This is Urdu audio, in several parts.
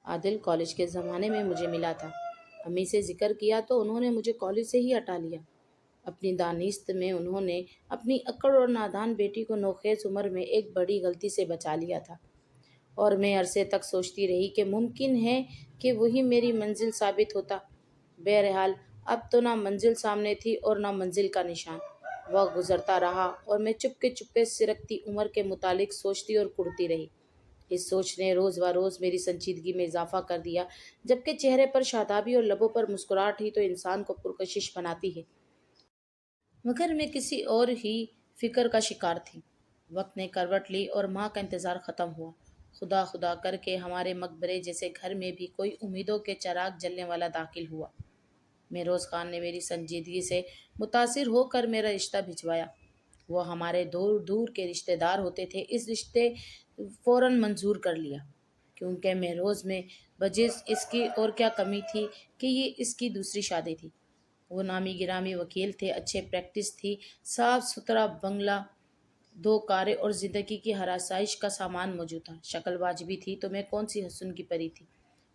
عادل کالج کے زمانے میں مجھے ملا تھا۔ امی سے ذکر کیا تو انہوں نے مجھے کالج سے ہی ہٹا لیا۔ اپنی دانست میں انہوں نے اپنی اکڑ اور نادان بیٹی کو نوخیز عمر میں ایک بڑی غلطی سے بچا لیا تھا، اور میں عرصے تک سوچتی رہی کہ ممکن ہے کہ وہی میری منزل ثابت ہوتا۔ بہرحال اب تو نہ منزل سامنے تھی اور نہ منزل کا نشان۔ وقت گزرتا رہا اور میں چپکے سرکتی عمر کے متعلق سوچتی اور کڑتی رہی۔ اس سوچ نے روز بروز میری سنجیدگی میں اضافہ کر دیا، جبکہ چہرے پر شادابی اور لبوں پر مسکراہٹ ہی تو انسان کو پرکشش بناتی ہے۔ مگر میں کسی اور ہی فکر کا شکار تھی۔ وقت نے کروٹ لی اور ماں کا انتظار ختم ہوا۔ خدا خدا کر کے ہمارے مقبرے جیسے گھر میں بھی کوئی امیدوں کے چراغ جلنے والا داخل ہوا۔ مہروز خان نے میری سنجیدگی سے متاثر ہو کر میرا رشتہ بھجوایا۔ وہ ہمارے دور دور کے رشتے دار ہوتے تھے، اس رشتے فوراً منظور کر لیا، کیونکہ مہروز میں بجز اس کی اور کیا کمی تھی کہ یہ اس کی دوسری شادی تھی۔ وہ نامی گرامی وکیل تھے، اچھے پریکٹس تھی، صاف ستھرا بنگلہ، 2 کاریں اور زندگی کی ہر آسائش کا سامان موجود تھا۔ شکل واجبی تھی تو میں کون سی حسن کی پری تھی۔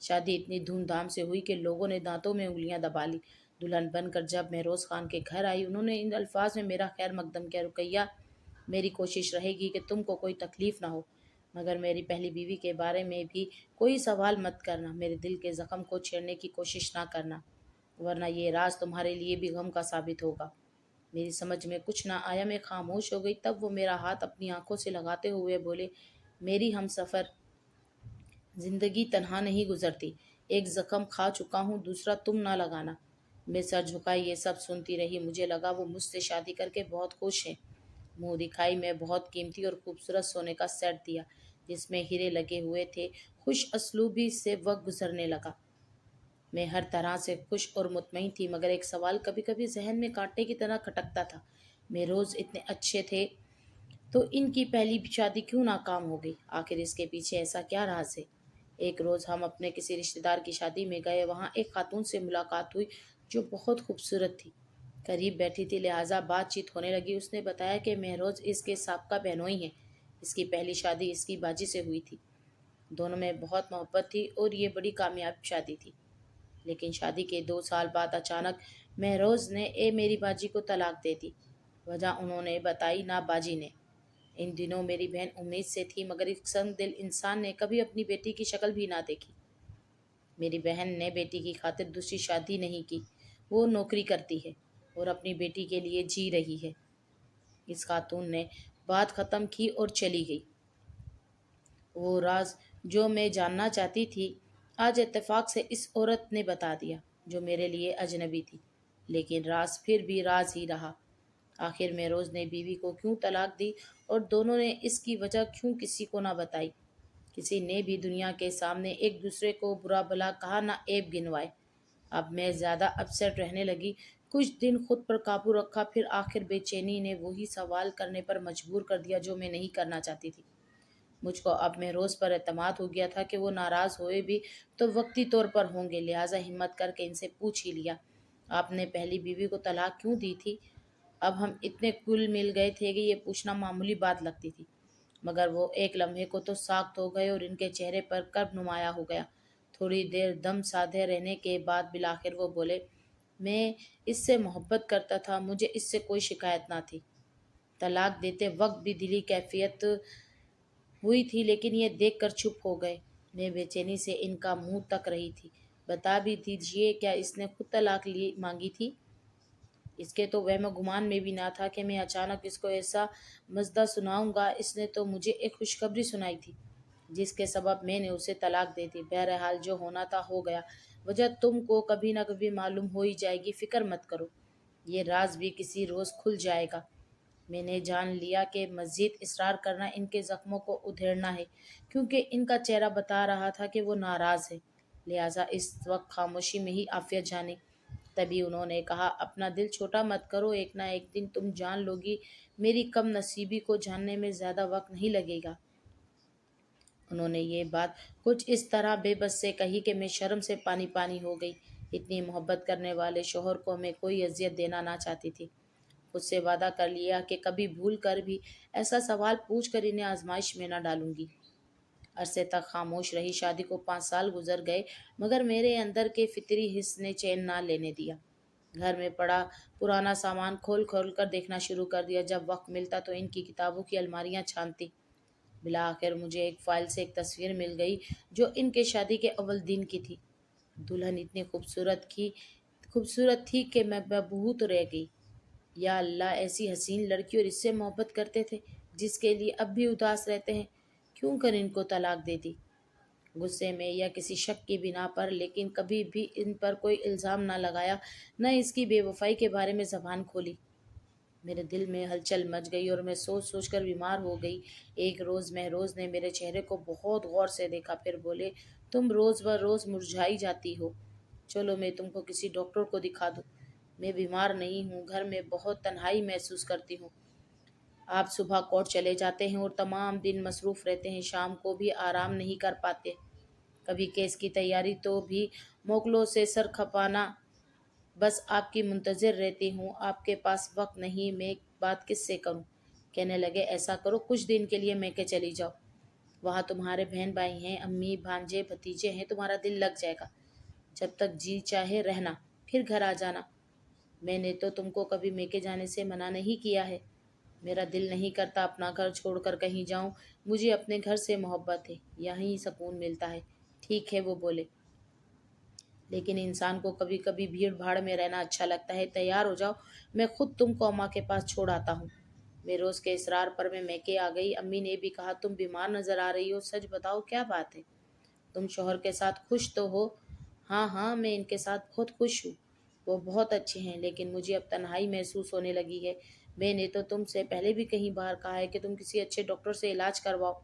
شادی اتنی دھوم دھام سے ہوئی کہ لوگوں نے دانتوں میں انگلیاں دبا لی۔ دلہن بن کر جب مہروز خان کے گھر آئی، انہوں نے ان الفاظ میں میرا خیر مقدم کیا: رقیہ، میری کوشش رہے گی کہ تم کو کوئی تکلیف نہ ہو، مگر میری پہلی بیوی کے بارے میں بھی کوئی سوال مت کرنا، میرے دل کے زخم کو چھیڑنے کی کوشش نہ کرنا، ورنہ یہ راز تمہارے لیے بھی غم کا ثابت ہوگا۔ میری سمجھ میں کچھ نہ آیا، میں خاموش ہو گئی۔ تب وہ میرا ہاتھ اپنی آنکھوں سے لگاتے ہوئے بولے: میری ہمسفر، زندگی تنہا نہیں گزرتی، ایک زخم کھا چکا ہوں، دوسرا تم نہ لگانا۔ میں سر جھکائے یہ سب سنتی رہی۔ مجھے لگا وہ مجھ سے شادی کر کے بہت خوش ہیں۔ منہ دکھائی میں بہت قیمتی اور خوبصورت سونے کا سیٹ دیا جس میں ہیرے لگے ہوئے تھے۔ خوش اسلوبی سے وقت گزرنے لگا۔ میں ہر طرح سے خوش اور مطمئن تھی، مگر ایک سوال کبھی کبھی ذہن میں کانٹے کی طرح کھٹکتا تھا۔ مہروز اتنے اچھے تھے تو ان کی پہلی شادی کیوں ناکام ہو گئی؟ آخر اس کے پیچھے ایسا کیا راز ہے؟ ایک روز ہم اپنے کسی رشتہ دار کی شادی میں گئے۔ وہاں ایک خاتون سے ملاقات ہوئی جو بہت خوبصورت تھی، قریب بیٹھی تھی، لہٰذا بات چیت ہونے لگی۔ اس نے بتایا کہ مہروز اس کے سابقہ بہنوئی ہیں، اس کی پہلی شادی اس کی باجی سے ہوئی تھی، دونوں میں بہت محبت تھی اور یہ بڑی کامیاب شادی تھی۔ لیکن شادی کے 2 سال بعد اچانک مہروز نے میری باجی کو طلاق دے دی۔ وجہ انہوں نے بتائی نہ باجی نے۔ ان دنوں میری بہن امید سے تھی، مگر ایک سنگ دل انسان نے کبھی اپنی بیٹی کی شکل بھی نہ دیکھی۔ میری بہن نے بیٹی کی خاطر دوسری شادی نہیں کی، وہ نوکری کرتی ہے اور اپنی بیٹی کے لیے جی رہی ہے۔ اس خاتون نے بات ختم کی اور چلی گئی۔ وہ راز جو میں جاننا چاہتی تھی آج اتفاق سے اس عورت نے بتا دیا، جو میرے لیے اجنبی تھی، لیکن راز پھر بھی راز ہی رہا۔ آخر مہروز نے بیوی کو کیوں طلاق دی اور دونوں نے اس کی وجہ کیوں کسی کو نہ بتائی؟ کسی نے بھی دنیا کے سامنے ایک دوسرے کو برا بھلا کہا نہ عیب گنوائے۔ اب میں زیادہ اپسیٹ رہنے لگی۔ کچھ دن خود پر قابو رکھا، پھر آخر بے چینی نے وہی سوال کرنے پر مجبور کر دیا جو میں نہیں کرنا چاہتی تھی۔ مجھ کو اب مہروز پر اعتماد ہو گیا تھا کہ وہ ناراض ہوئے بھی تو وقتی طور پر ہوں گے، لہٰذا ہمت کر کے ان سے پوچھ ہی لیا: آپ نے پہلی بیوی کو طلاق کیوں دی تھی؟ اب ہم اتنے گل مل گئے تھے کہ یہ پوچھنا معمولی بات لگتی تھی، مگر وہ ایک لمحے کو تو ساخت ہو گئے اور ان کے چہرے پر کرب نمایاں ہو گیا۔ تھوڑی دیر دم سادھے رہنے کے بعد بالآخر وہ بولے: میں اس سے محبت کرتا تھا، مجھے اس سے کوئی شکایت نہ تھی۔ طلاق دیتے وقت بھی دلی کیفیت ہوئی تھی، لیکن یہ دیکھ کر چپ ہو گئے۔ میں بے چینی سے ان کا منہ تک رہی تھی۔ بتا بھی دیجیے، کیا اس نے خود طلاق مانگی تھی؟ اس کے تو وہم و گمان میں بھی نہ تھا کہ میں اچانک اس کو ایسا مزدہ سناؤں گا۔ اس نے تو مجھے ایک خوشخبری سنائی تھی جس کے سبب میں نے اسے طلاق دے دی۔ بہرحال جو ہونا تھا ہو گیا، وجہ تم کو کبھی نہ کبھی معلوم ہو ہی جائے گی، فکر مت کرو، یہ راز بھی کسی روز کھل جائے گا۔ میں نے جان لیا کہ مزید اصرار کرنا ان کے زخموں کو ادھیڑنا ہے، کیونکہ ان کا چہرہ بتا رہا تھا کہ وہ ناراض ہے، لہٰذا اس وقت خاموشی میں ہی عافیت جانی۔ تبھی انہوں نے کہا: اپنا دل چھوٹا مت کرو، ایک نہ ایک دن تم جان لو گی، میری کم نصیبی کو جاننے میں زیادہ وقت نہیں لگے گا۔ انہوں نے یہ بات کچھ اس طرح بے بس سے کہی کہ میں شرم سے پانی پانی ہو گئی۔ اتنی محبت کرنے والے شوہر کو میں کوئی اذیت دینا نہ چاہتی تھی۔ خود سے وعدہ کر لیا کہ کبھی بھول کر بھی ایسا سوال پوچھ کر انہیں آزمائش میں نہ ڈالوں گی۔ عرصے تک خاموش رہی۔ شادی کو 5 سال گزر گئے مگر میرے اندر کے فطری حس نے چین نہ لینے دیا۔ گھر میں پڑا پرانا سامان کھول کھول کر دیکھنا شروع کر دیا۔ جب وقت ملتا تو ان کی کتابوں کی الماریاں چھانتی۔ بالآخر مجھے ایک فائل سے ایک تصویر مل گئی جو ان کے شادی کے اول دن کی تھی۔ دلہن اتنی خوبصورت تھی کہ میں بہت رہ گئی۔ یا اللہ، ایسی حسین لڑکی اور اس سے محبت کرتے تھے جس کے لیے اب بھی اداس رہتے ہیں، کیوں کر ان کو طلاق دے دی؟ غصے میں یا کسی شک کی بنا پر، لیکن کبھی بھی ان پر کوئی الزام نہ لگایا، نہ اس کی بے وفائی کے بارے میں زبان کھولی۔ میرے دل میں ہلچل مچ گئی اور میں سوچ سوچ کر بیمار ہو گئی۔ ایک روز مہروز نے میرے چہرے کو بہت غور سے دیکھا، پھر بولے، تم روز بروز مرجھائی جاتی ہو، چلو میں تم کو کسی ڈاکٹر کو دکھا دوں۔ میں بیمار نہیں ہوں، گھر میں بہت تنہائی محسوس کرتی ہوں۔ آپ صبح کورٹ چلے جاتے ہیں اور تمام دن مصروف رہتے ہیں، شام کو بھی آرام نہیں کر پاتے۔ کبھی کیس کی تیاری تو بھی موکلوں سے سر کھپانا، بس آپ کی منتظر رہتی ہوں۔ آپ کے پاس وقت نہیں، میں بات کس سے کروں؟ کہنے لگے، ایسا کرو، کچھ دن کے لیے میکے چلی جاؤ، وہاں تمہارے بہن بھائی ہیں، امی بھانجے بھتیجے ہیں، تمہارا دل لگ جائے گا۔ جب تک جی چاہے رہنا، پھر گھر آ جانا۔ میں نے تو تم کو کبھی میکے جانے سے منع نہیں کیا ہے۔ میرا دل نہیں کرتا اپنا گھر چھوڑ کر کہیں جاؤں، مجھے اپنے گھر سے محبت ہے، یہیں سکون ملتا ہے۔ ٹھیک ہے، وہ بولے، لیکن انسان کو کبھی کبھی بھیڑ بھاڑ میں رہنا اچھا لگتا ہے۔ تیار ہو جاؤ، میں خود تم کو اماں کے پاس چھوڑ آتا ہوں۔ میروز کے اصرار پر میں میکے آ گئی۔ امی نے بھی کہا، تم بیمار نظر آ رہی ہو، سچ بتاؤ کیا بات ہے؟ تم شوہر کے ساتھ خوش تو ہو؟ ہاں ہاں، میں ان کے ساتھ بہت خوش ہوں، وہ بہت اچھے ہیں، لیکن مجھے اب تنہائی محسوس ہونے لگی ہے۔ میں نے تو تم سے پہلے بھی کئی بار کہا ہے کہ تم کسی اچھے ڈاکٹر سے علاج کرواؤ۔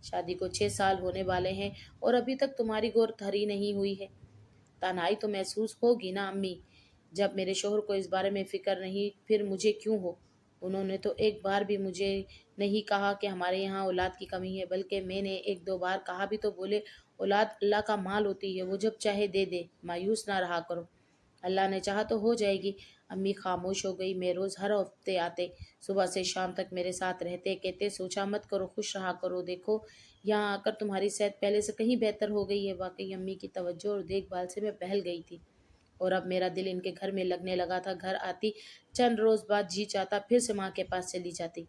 شادی کو 6 سال ہونے والے ہیں اور ابھی تک تمہاری گور دھری نہیں ہوئی ہے۔ تنہائی تو محسوس ہوگی نا امی؟ جب میرے شوہر کو اس بارے میں فکر نہیں، پھر مجھے کیوں ہو؟ انہوں نے تو ایک بار بھی مجھے نہیں کہا کہ ہمارے یہاں اولاد کی کمی ہے، بلکہ میں نے 1 2 بار کہا بھی تو بولے، اولاد اللہ کا مال ہوتی ہے، وہ جب چاہے دے دے، مایوس نہ رہا کرو، اللہ نے چاہا تو ہو جائے گی۔ امی خاموش ہو گئی۔ مہروز ہر ہفتے آتے، صبح سے شام تک میرے ساتھ رہتے، کہتے، سوچا مت کرو، خوش رہا کرو، دیکھو یہاں آ کر تمہاری صحت پہلے سے کہیں بہتر ہو گئی ہے۔ واقعی امی کی توجہ اور دیکھ بھال سے میں بہل گئی تھی، اور اب میرا دل ان کے گھر میں لگنے لگا تھا۔ گھر آتی، چند روز بعد جی چاہتا پھر سے ماں کے پاس چلی جاتی۔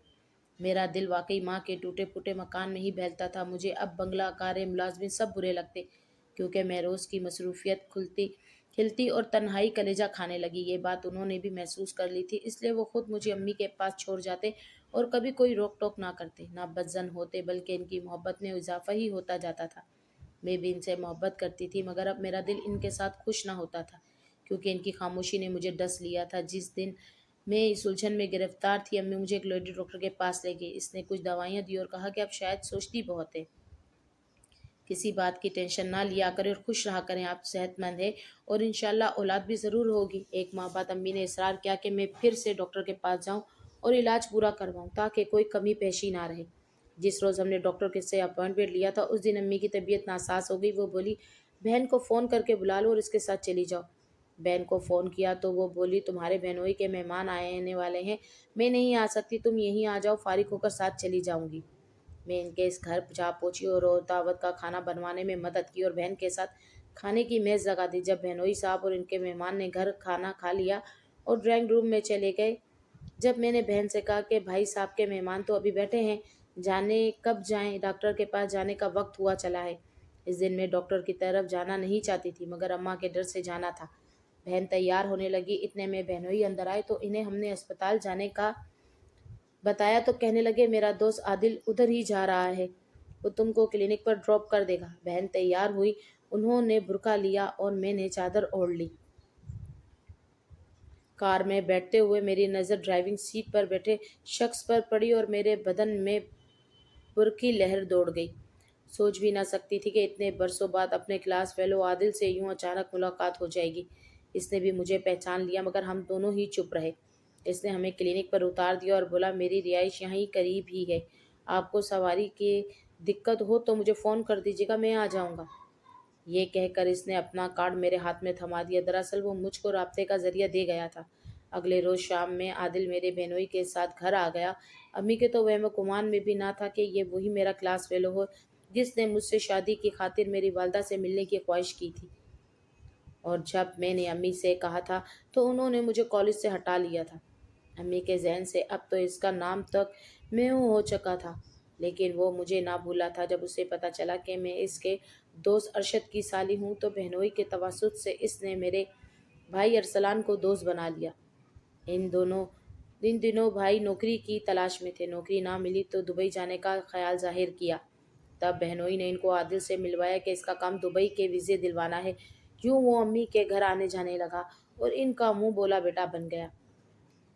میرا دل واقعی ماں کے ٹوٹے پھوٹے مکان میں ہی بہلتا تھا۔ مجھے اب بنگلہ، کاریں، ملازمین سب برے لگتے، کیونکہ مہروز کی مصروفیت کھلتی اور تنہائی کلیجہ کھانے لگی۔ یہ بات انہوں نے بھی محسوس کر لی تھی، اس لیے وہ خود مجھے امی کے پاس چھوڑ جاتے اور کبھی کوئی روک ٹوک نہ کرتے، نہ بدظن ہوتے، بلکہ ان کی محبت میں اضافہ ہی ہوتا جاتا تھا۔ میں بھی ان سے محبت کرتی تھی، مگر اب میرا دل ان کے ساتھ خوش نہ ہوتا تھا، کیونکہ ان کی خاموشی نے مجھے ڈس لیا تھا۔ جس دن میں اس الجھن میں گرفتار تھی، امی مجھے ایک لیڈی ڈاکٹر کے پاس لے گئی۔ اس نے کچھ دوائیاں دی اور کہا کہ اب شاید سوچتی بہت ہے، کسی بات کی ٹینشن نہ لیا کریں اور خوش رہا کریں، آپ صحت مند ہیں اور انشاءاللہ اولاد بھی ضرور ہوگی۔ 1 ماہ بعد امی نے اصرار کیا کہ میں پھر سے ڈاکٹر کے پاس جاؤں اور علاج پورا کرواؤں، تاکہ کوئی کمی پیشی نہ رہے۔ جس روز ہم نے ڈاکٹر کے سے اپائنٹمنٹ لیا تھا، اس دن امی کی طبیعت ناساز ہو گئی۔ وہ بولی، بہن کو فون کر کے بلا لو اور اس کے ساتھ چلی جاؤ۔ بہن کو فون کیا تو وہ بولی، تمہارے بہنوئی کے مہمان آنے والے ہیں، میں نہیں آ سکتی، تم یہیں آ جاؤ، فارغ ہو کر ساتھ چلی جاؤں گی۔ میں ان کے اس گھر جا پہنچی اور دعوت کا کھانا بنوانے میں مدد کی اور بہن کے ساتھ کھانے کی میز لگا دی۔ جب بہنوئی صاحب اور ان کے مہمان نے گھر کھانا کھا لیا اور ڈرائنگ روم میں چلے گئے، جب میں نے بہن سے کہا کہ بھائی صاحب کے مہمان تو ابھی بیٹھے ہیں، جانے کب جائیں، ڈاکٹر کے پاس جانے کا وقت ہوا چلا ہے۔ اس دن میں ڈاکٹر کی طرف جانا نہیں چاہتی تھی، مگر اماں کے ڈر سے جانا تھا۔ بہن تیار ہونے لگی، اتنے میں بہنوئی اندر آئے تو انہیں ہم نے اسپتال جانے کا بتایا تو کہنے لگے، میرا دوست عادل ادھر ہی جا رہا ہے، وہ تم کو کلینک پر ڈراپ کر دے گا۔ بہن تیار ہوئی، انہوں نے برقع لیا اور میں نے چادر اوڑھ لی۔ کار میں بیٹھتے ہوئے میری نظر ڈرائیونگ سیٹ پر بیٹھے شخص پر پڑی اور میرے بدن میں برقی لہر دوڑ گئی۔ سوچ بھی نہ سکتی تھی کہ اتنے برسوں بعد اپنے کلاس فیلو عادل سے یوں اچانک ملاقات ہو جائے گی۔ اس نے بھی مجھے پہچان لیا، مگر ہم دونوں ہی چپ رہے۔ اس نے ہمیں کلینک پر اتار دیا اور بولا، میری رہائش یہیں قریب ہی ہے، آپ کو سواری کی دقت ہو تو مجھے فون کر دیجیے گا، میں آ جاؤں گا۔ یہ کہہ کر اس نے اپنا کارڈ میرے ہاتھ میں تھما دیا۔ دراصل وہ مجھ کو رابطے کا ذریعہ دے گیا تھا۔ اگلے روز شام میں عادل میرے بہنوئی کے ساتھ گھر آ گیا۔ امی کے تو وہم و گمان میں بھی نہ تھا کہ یہ وہی میرا کلاس فیلو ہو جس نے مجھ سے شادی کی خاطر میری والدہ سے ملنے کی خواہش کی تھی، اور جب میں نے امی سے کہا تھا تو انہوں نے مجھے کالج سے ہٹا لیا تھا۔ امی کے ذہن سے اب تو اس کا نام تک میو ہو چکا تھا، لیکن وہ مجھے نہ بھولا تھا۔ جب اسے پتہ چلا کہ میں اس کے دوست ارشد کی سالی ہوں تو بہنوئی کے توسط سے اس نے میرے بھائی ارسلان کو دوست بنا لیا۔ ان دنوں بھائی نوکری کی تلاش میں تھے، نوکری نہ ملی تو دبئی جانے کا خیال ظاہر کیا۔ تب بہنوئی نے ان کو عادل سے ملوایا کہ اس کا کام دبئی کے ویزے دلوانا ہے۔ یوں وہ امی کے گھر آنے جانے لگا اور ان کا منہ بولا بیٹا بن گیا۔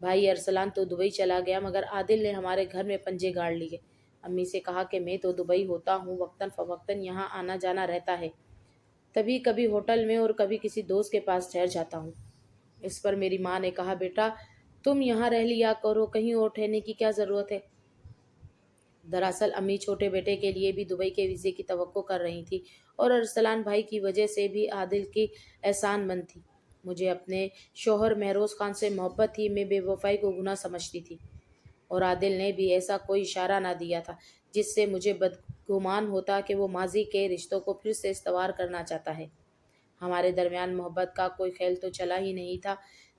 بھائی ارسلان تو دبئی چلا گیا، مگر عادل نے ہمارے گھر میں پنجے گاڑ لیے۔ امی سے کہا کہ میں تو دبئی ہوتا ہوں، وقتاً فوقتاً یہاں آنا جانا رہتا ہے، تبھی کبھی ہوٹل میں اور کبھی کسی دوست کے پاس ٹھہر جاتا ہوں۔ اس پر میری ماں نے کہا بیٹا تم یہاں رہ لیا کرو، کہیں اور ٹھہرنے کی کیا ضرورت ہے؟ دراصل امی چھوٹے بیٹے کے لیے بھی دبئی کے ویزے کی توقع کر رہی تھی، اور ارسلان بھائی کی وجہ سے بھی عادل کی احسان مند تھی۔ مجھے اپنے شوہر مہروز خان سے محبت تھی، میں بے وفائی کو گناہ سمجھتی تھی، اور عادل نے بھی ایسا کوئی اشارہ نہ دیا تھا جس سے مجھے بدگمان ہوتا کہ وہ ماضی کے رشتوں کو پھر سے استوار کرنا چاہتا ہے۔ ہمارے درمیان محبت کا کوئی خیال تو چلا ہی نہیں تھا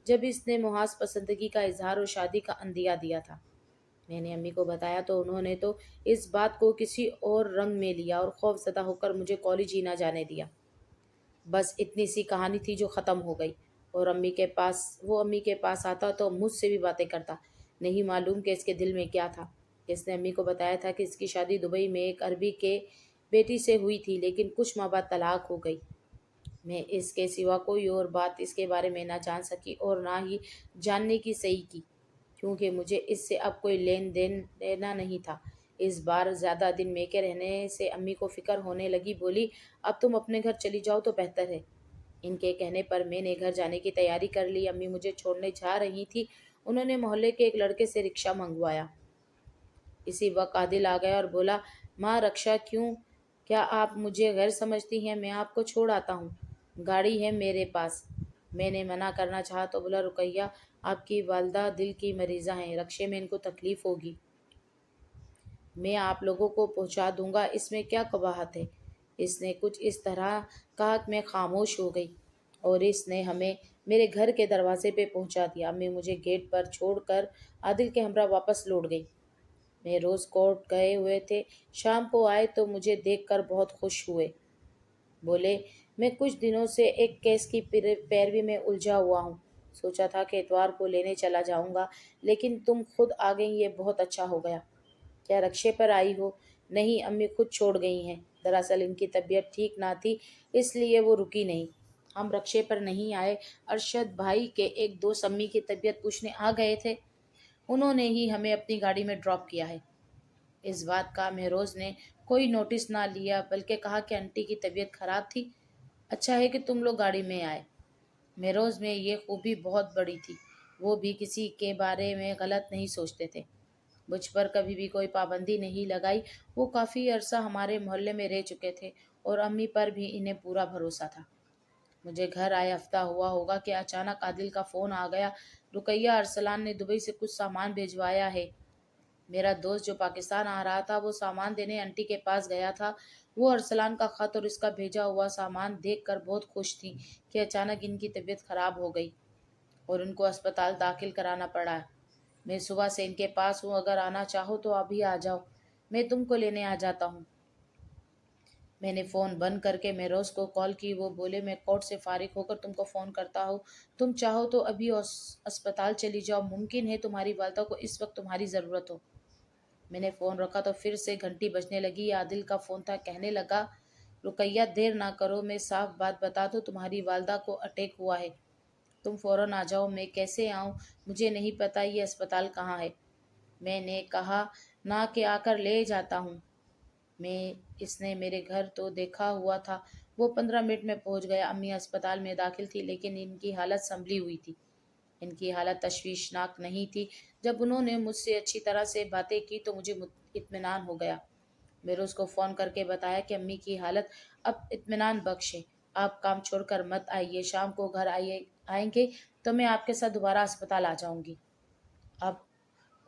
جب اس نے محض پسندگی کا اظہار اور شادی کا عندیہ دیا تھا۔ میں نے امی کو بتایا تو انہوں نے تو اس بات کو کسی اور رنگ میں لیا اور خوف زدہ ہو کر مجھے کالج ہی نہ جانے دیا۔ بس اتنی سی کہانی تھی جو ختم ہو گئی، اور امی کے پاس آتا تو مجھ سے بھی باتیں کرتا۔ نہیں معلوم کہ اس کے دل میں کیا تھا۔ اس نے امی کو بتایا تھا کہ اس کی شادی دبئی میں ایک عربی کے بیٹی سے ہوئی تھی، لیکن کچھ ماہ بعد طلاق ہو گئی۔ میں اس کے سوا کوئی اور بات اس کے بارے میں نہ جان سکی اور نہ ہی جاننے کی صحیح کی، کیونکہ مجھے اس سے اب کوئی لین دین لینا نہیں تھا۔ اس بار زیادہ دن میکے رہنے سے امی کو فکر ہونے لگی، بولی اب تم اپنے گھر چلی جاؤ تو بہتر ہے۔ ان کے کہنے پر میں نے گھر جانے کی تیاری کر لی۔ امی مجھے چھوڑنے جا رہی تھی، انہوں نے محلے کے ایک لڑکے سے رکشہ منگوایا۔ اسی وقت عادل آ گیا اور بولا ماں رکشہ کیوں؟ کیا آپ مجھے غیر سمجھتی ہیں؟ میں آپ کو چھوڑ آتا ہوں، گاڑی ہے میرے پاس۔ میں نے منع کرنا چاہا تو بولا رقیہ آپ کی والدہ دل کی مریضہ ہیں، رکشے میں ان کو تکلیف ہوگی، میں آپ لوگوں کو پہنچا دوں گا، اس میں کیا قباحت ہے؟ اس نے کچھ اس طرح کہا کہ میں خاموش ہو گئی، اور اس نے ہمیں میرے گھر کے دروازے پہ پہنچا دیا۔ امی مجھے گیٹ پر چھوڑ کر عادل کے ہمراہ واپس لوٹ گئی۔ میں روز کورٹ گئے ہوئے تھے، شام کو آئے تو مجھے دیکھ کر بہت خوش ہوئے۔ بولے میں کچھ دنوں سے ایک کیس کی پیروی میں الجھا ہوا ہوں، سوچا تھا کہ اتوار کو لینے چلا جاؤں گا، لیکن تم خود آ گئی، یہ بہت اچھا ہو گیا۔ کیا رکشے پر آئی ہو؟ نہیں، امی خود چھوڑ گئی ہیں، دراصل ان کی طبیعت ٹھیک نہ تھی اس لیے وہ رکی نہیں۔ ہم رکشے پر نہیں آئے، ارشد بھائی کے ایک دوست امی کی طبیعت پوچھنے آ گئے تھے، انہوں نے ہی ہمیں اپنی گاڑی میں ڈراپ کیا ہے۔ اس بات کا مہروز نے کوئی نوٹس نہ لیا، بلکہ کہا کہ آنٹی کی طبیعت خراب تھی، اچھا ہے کہ تم لوگ گاڑی میں آئے۔ مہروز میں یہ خوبی بہت بڑی تھی، وہ بھی کسی کے بارے میں غلط نہیں سوچتے تھے، مجھ پر کبھی بھی کوئی پابندی نہیں لگائی۔ وہ کافی عرصہ ہمارے محلے میں رہ چکے تھے اور امی پر بھی انہیں پورا بھروسہ تھا۔ مجھے گھر آئے ہفتہ ہوا ہوگا کہ اچانک عادل کا فون آ گیا، رقیہ ارسلان نے دبئی سے کچھ سامان بھیجوایا ہے۔ میرا دوست جو پاکستان آ رہا تھا وہ سامان دینے آنٹی کے پاس گیا تھا، وہ ارسلان کا خط اور اس کا بھیجا ہوا سامان دیکھ کر بہت خوش تھی کہ اچانک ان کی طبیعت خراب ہو گئی اور ان کو اسپتال داخل کرانا پڑا۔ میں صبح سے ان کے پاس ہوں، اگر آنا چاہو تو ابھی آ جاؤ، میں تم کو لینے آ جاتا ہوں۔ میں نے فون بند کر کے مہروز کو کال کی، وہ بولے میں کورٹ سے فارغ ہو کر تم کو فون کرتا ہوں، تم چاہو تو ابھی اسپتال چلی جاؤ، ممکن ہے تمہاری والدہ کو اس وقت تمہاری ضرورت ہو۔ میں نے فون رکھا تو پھر سے گھنٹی بجنے لگی، یہ عادل کا فون تھا۔ کہنے لگا رقیہ دیر نہ کرو، میں صاف بات بتا دوں، تمہاری والدہ کو اٹیک ہوا ہے، تم فوراً آ جاؤ۔ میں کیسے آؤں؟ مجھے نہیں پتہ یہ اسپتال کہاں ہے۔ میں نے کہا نہ کہ آ کر لے جاتا ہوں۔ اس نے میرے گھر تو دیکھا ہوا تھا۔ وہ 15 منٹ میں پہنچ گیا۔ امی اسپتال میں داخل تھی، لیکن ان کی حالت سنبھلی ہوئی تھی، ان کی حالت تشویشناک نہیں تھی۔ جب انہوں نے مجھ سے اچھی طرح سے باتیں کی تو مجھے اطمینان ہو گیا۔ میں نے اس کو فون کر کے بتایا کہ امی کی حالت اب اطمینان بخش ہے، آپ کام چھوڑ کر مت آئیے، شام کو گھر آئیں گے تو میں آپ کے ساتھ دوبارہ اسپتال آ جاؤں گی۔ اب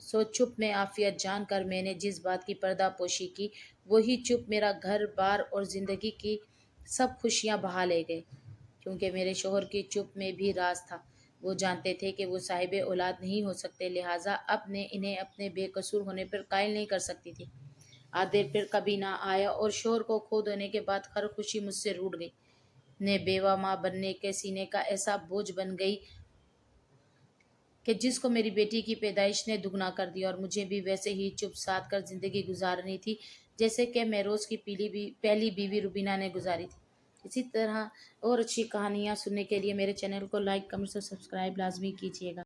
سو چپ میں عافیت جان کر میں نے جس بات کی پردہ پوشی کی وہی چپ میرا گھر بار اور زندگی کی سب خوشیاں بہا لے گئے، کیونکہ میرے شوہر کی چپ میں بھی راز تھا۔ وہ جانتے تھے کہ وہ صاحب اولاد نہیں ہو سکتے، لہٰذا اب نے انہیں اپنے بے قصور ہونے پر قائل نہیں کر سکتی تھی۔ عادل پھر کبھی نہ آیا اور شوہر کو کھو دینے کے بعد ہر خوشی مجھ سے روٹھ گئی۔ نے بیوہ ماں بننے کے سینے کا ایسا بوجھ بن گئی کہ جس کو میری بیٹی کی پیدائش نے دگنا کر دیا، اور مجھے بھی ویسے ہی چپ سادھ کر زندگی گزارنی تھی جیسے کہ مہروز کی پہلی بیوی روبینہ نے گزاری تھی۔ اسی طرح اور اچھی کہانیاں سننے کے لیے میرے چینل کو لائک، کمنٹ اور سبسکرائب لازمی کیجیے گا۔